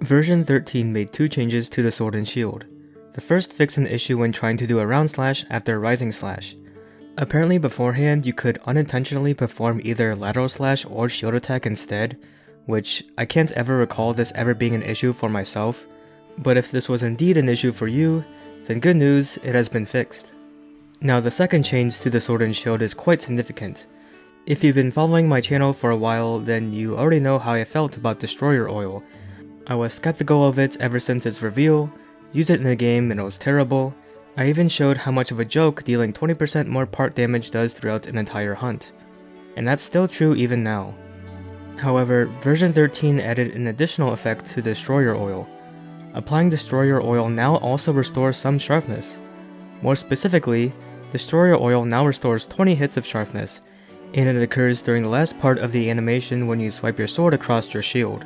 Version 13 made two changes to the Sword and Shield. The first fixed an issue when trying to do a round slash after a rising slash. Apparently beforehand you could unintentionally perform either lateral slash or shield attack instead, which I can't ever recall this ever being an issue for myself, but if this was indeed an issue for you, then good news, it has been fixed. Now the second change to the Sword and Shield is quite significant. If you've been following my channel for a while, then you already know how I felt about Destroyer Oil. I was skeptical of it ever since its reveal, used it in the game and it was terrible. I even showed how much of a joke dealing 20% more part damage does throughout an entire hunt. And that's still true even now. However, version 13 added an additional effect to Destroyer Oil. Applying Destroyer Oil now also restores some sharpness. More specifically, Destroyer Oil now restores 20 hits of sharpness, and it occurs during the last part of the animation when you swipe your sword across your shield.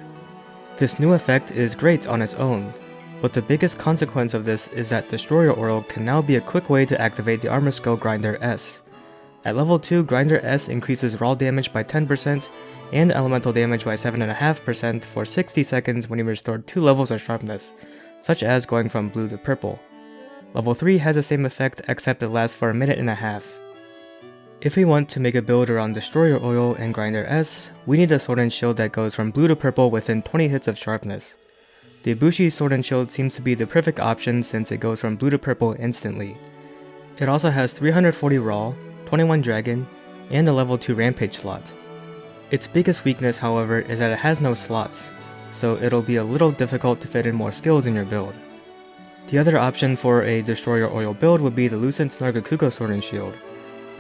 This new effect is great on its own, but the biggest consequence of this is that Destroyer Oil can now be a quick way to activate the armor skill Grinder S. At level 2, Grinder S increases raw damage by 10% and elemental damage by 7.5% for 60 seconds when you restore 2 levels of sharpness, such as going from blue to purple. Level 3 has the same effect except it lasts for a minute and a half. If we want to make a build around Destroyer Oil and Grinder S, we need a Sword and Shield that goes from blue to purple within 20 hits of sharpness. The Ibushi Sword and Shield seems to be the perfect option since it goes from blue to purple instantly. It also has 340 raw, 21 dragon, and a level 2 rampage slot. Its biggest weakness, however, is that it has no slots, so it'll be a little difficult to fit in more skills in your build. The other option for a Destroyer Oil build would be the Lucent Snargakuko Sword and Shield.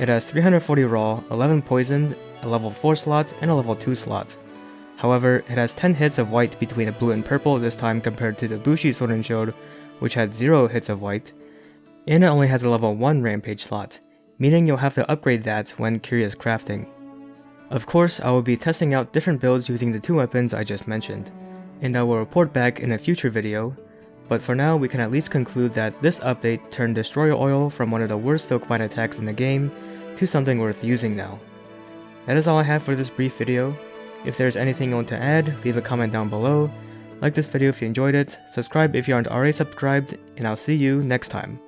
It has 340 raw, 11 poisoned, a level 4 slot, and a level 2 slot. However, it has 10 hits of white between a blue and purple this time compared to the Ibushi Sword and Shield, which had 0 hits of white, and it only has a level 1 rampage slot, meaning you'll have to upgrade that when curious crafting. Of course, I will be testing out different builds using the two weapons I just mentioned, and I will report back in a future video, but for now we can at least conclude that this update turned Destroyer Oil from one of the worst Dokkan attacks in the game to something worth using now. That is all I have for this brief video. If there's anything you want to add, leave a comment down below, like this video if you enjoyed it, subscribe if you aren't already subscribed, and I'll see you next time.